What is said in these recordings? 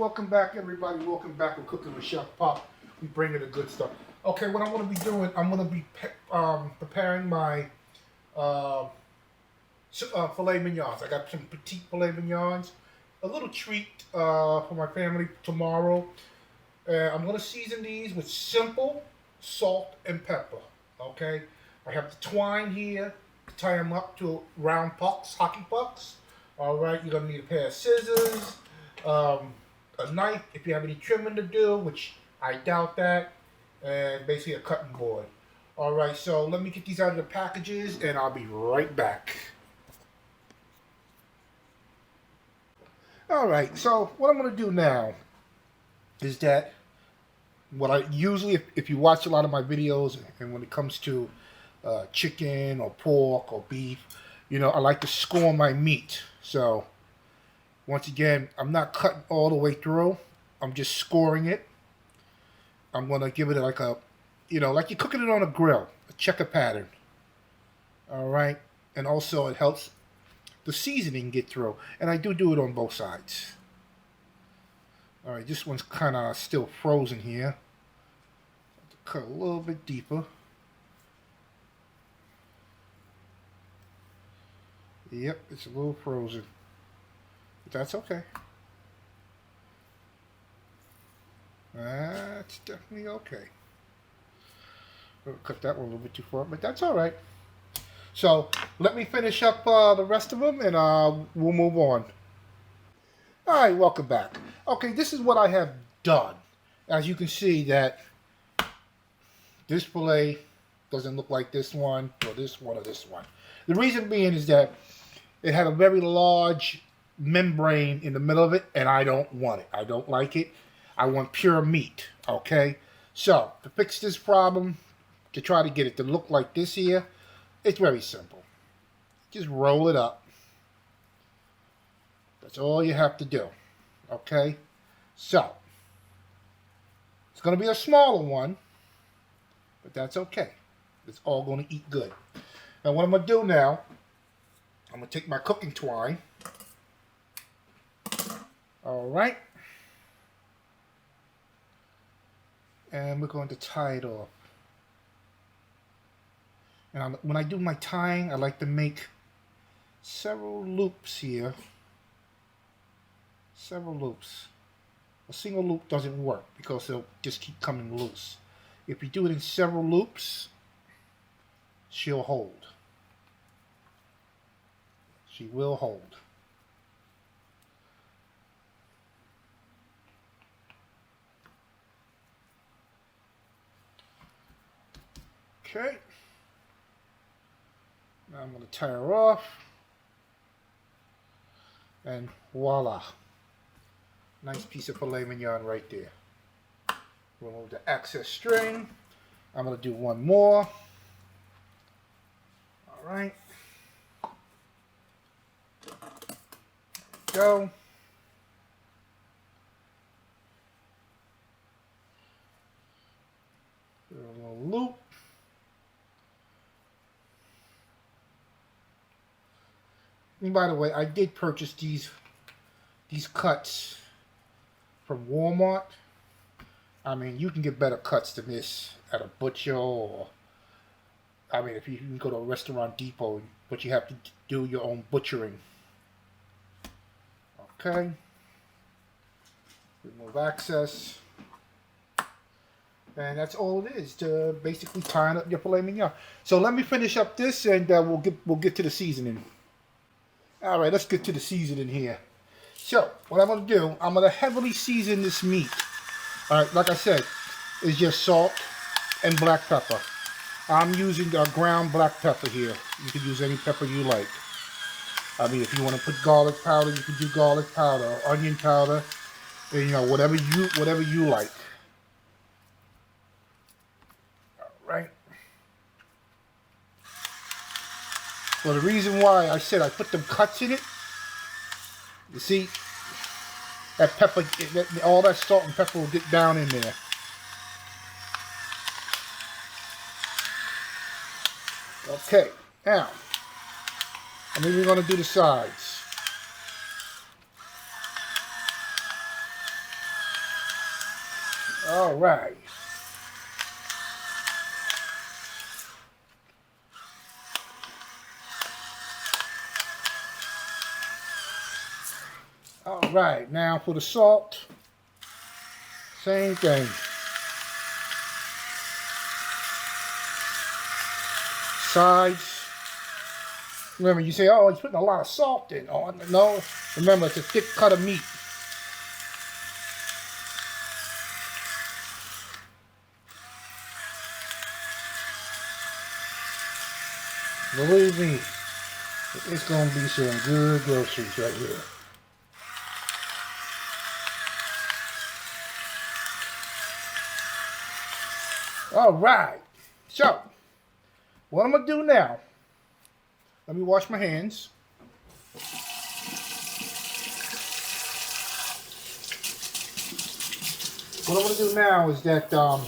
welcome back, everybody. Welcome back. We're cooking with Chef Pop. We bring in the good stuff. Okay, what I'm going to be doing, I'm going to be preparing my filet mignons. I got some petite filet mignons. A little treat for my family tomorrow. I'm going to season these with simple salt and pepper. Okay, I have the twine here to tie them up to round pucks, hockey pucks. All right, you're going to need a pair of scissors, a knife if you have any trimming to do, which I doubt that, and basically a cutting board. All right, so let me get these out of the packages, and I'll be right back. All right, so what I'm going to do now is that what I usually, if you watch a lot of my videos, and when it comes to chicken or pork or beef, you know, I like to score my meat. So once again, I'm not cutting all the way through. I'm just scoring it. I'm going to give it like a, you know, like you're cooking it on a grill, a checker pattern. All right. And also it helps the seasoning get through. And I do it on both sides. All right. This one's kind of still frozen here. Cut a little bit deeper. Yep, it's a little frozen. But that's okay. That's definitely okay. I'll cut that one a little bit too far, but that's all right. So let me finish up the rest of them, and we'll move on. All right, welcome back. Okay, this is what I have done. As you can see, that this fillet doesn't look like this one, or this one, or this one. The reason being is that it had a very large membrane in the middle of it, and I don't want it. I don't like it. I want pure meat, okay? So, to fix this problem, to try to get it to look like this here, it's very simple. Just roll it up. That's all you have to do, okay? So, it's going to be a smaller one, but that's okay. It's all going to eat good. Now, what I'm going to do now, I'm going to take my cooking twine. All right. And we're going to tie it off. And when I do my tying, I like to make several loops here. Several loops. A single loop doesn't work because it'll just keep coming loose. If you do it in several loops, she'll hold. She will hold. Okay. Now I'm going to tie her off. And voila. Nice piece of filet mignon right there. Remove the excess string. I'm going to do one more. All right. Go. Do a little loop. And by the way, I did purchase these cuts from Walmart. I mean, you can get better cuts than this at a butcher, or I mean, if you can go to a restaurant depot, but you have to do your own butchering. Okay. Remove access. And that's all it is, to basically tying up your filet mignon. So let me finish up this, and we'll get to the seasoning. All right, let's get to the seasoning here. So what I'm going to do, I'm going to heavily season this meat. All right, like I said, is just salt and black pepper. I'm using ground black pepper here. You can use any pepper you like. I mean, if you want to put garlic powder, you can do garlic powder, or onion powder, and, you know, whatever you like. All right. Well, the reason why I said I put them cuts in it, you see, that pepper, all that salt and pepper will get down in there. Okay, now, I'm even going to do the sides. All right. All right, now for the salt, same thing. Sides. Remember, you say, oh, he's putting a lot of salt in. Oh, no, remember, it's a thick cut of meat. Believe me, it's going to be some good groceries right here. All right, so what I'm going to do now, let me wash my hands. What I'm going to do now is that I'm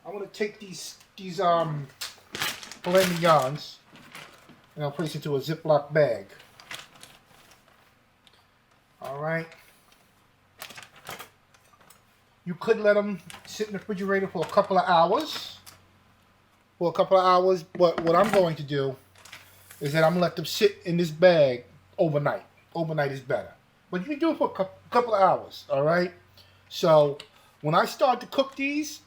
going to take these filet mignons and I'll place it into a Ziploc bag. All right. You could let them sit in the refrigerator for a couple of hours. But what I'm going to do is that I'm going to let them sit in this bag overnight. Overnight is better. But you can do it for a couple of hours, all right? So when I start to cook these,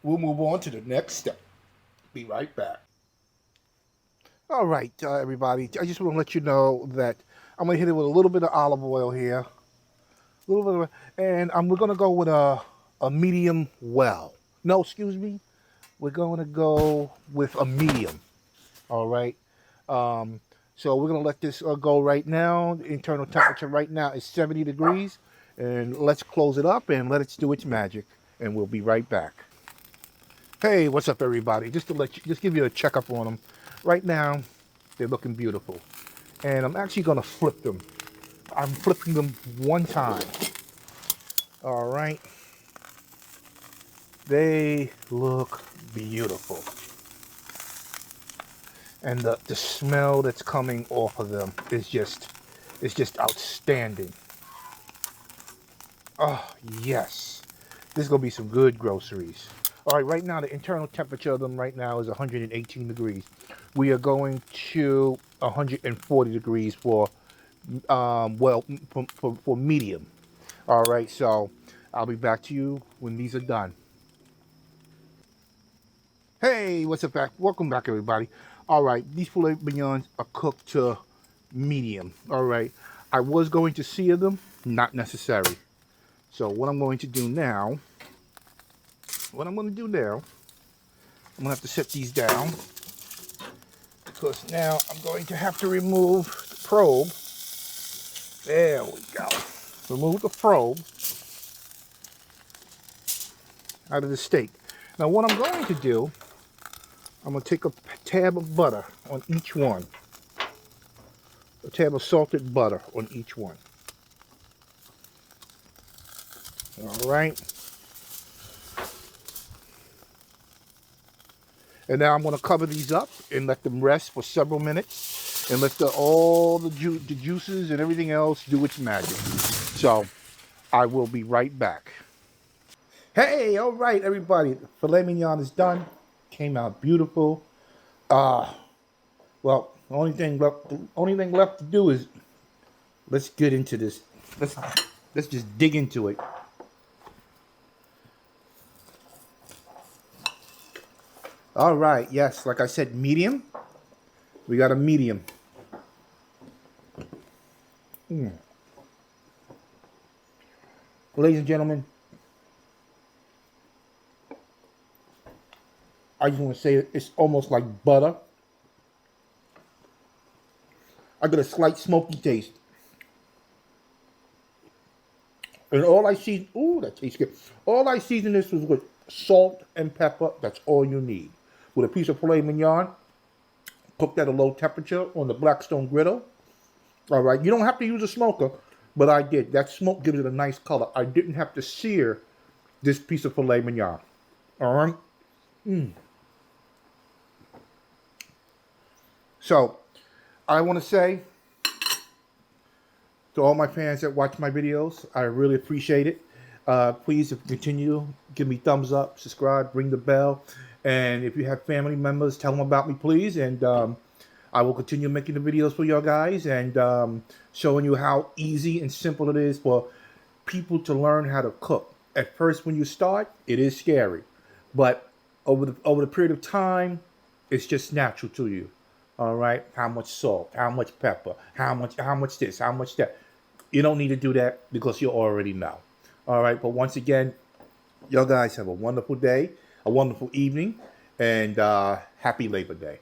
we'll move on to the next step. Be right back. All right, everybody. I just want to let you know that I'm going to hit it with a little bit of olive oil here. A little bit of, and we're going to go with a medium well. No, excuse me. We're going to go with a medium. All right. So we're going to let this go right now. The internal temperature right now is 70 degrees. And let's close it up and let it do its magic. And we'll be right back. Hey, what's up, everybody? Just to just give you a checkup on them. Right now, they're looking beautiful. And I'm actually going to flip them. I'm flipping them one time. All right. They look beautiful. And the smell that's coming off of them is just outstanding. Oh, yes. This is going to be some good groceries. All right, right now the internal temperature of them right now is 118 degrees. We are going to 140 degrees for for medium. All right, so I'll be back to you when these are done. Hey, what's up, back? Welcome back, everybody. All right, these filet mignons are cooked to medium. All right, I was going to sear them, not necessary. So what I'm going to do now, I'm going to have to set these down because now I'm going to have to remove the probe. There we go. Remove the probe out of the steak. Now what I'm going to do, I'm going to take a tab of butter on each one. A tab of salted butter on each one. All right. And now I'm going to cover these up and let them rest for several minutes and let all the juices and everything else do its magic. So I will be right back. Hey, all right, everybody. The filet mignon is done. Came out beautiful. Well, the only thing left to do is let's get into this. Let's just dig into it. All right, yes, like I said, medium. We got a medium. Ladies and gentlemen, I just want to say it's almost like butter. I got a slight smoky taste. And all I see, ooh, that tastes good. All I seasoned this was with salt and pepper. That's all you need. With a piece of filet mignon, cooked at a low temperature on the Blackstone griddle. All right, you don't have to use a smoker, but I did. That smoke gives it a nice color. I didn't have to sear this piece of filet mignon. All right. So, I want to say to all my fans that watch my videos, I really appreciate it. Please continue, give me thumbs up, subscribe, ring the bell, and if you have family members, tell them about me, please. And I will continue making the videos for y'all guys and showing you how easy and simple it is for people to learn how to cook. At first, when you start, it is scary, but over the period of time, it's just natural to you. All right, how much salt, how much pepper, how much this, how much that. You don't need to do that because you already know. All right, but once again, y'all guys have a wonderful day, a wonderful evening, and happy Labor Day.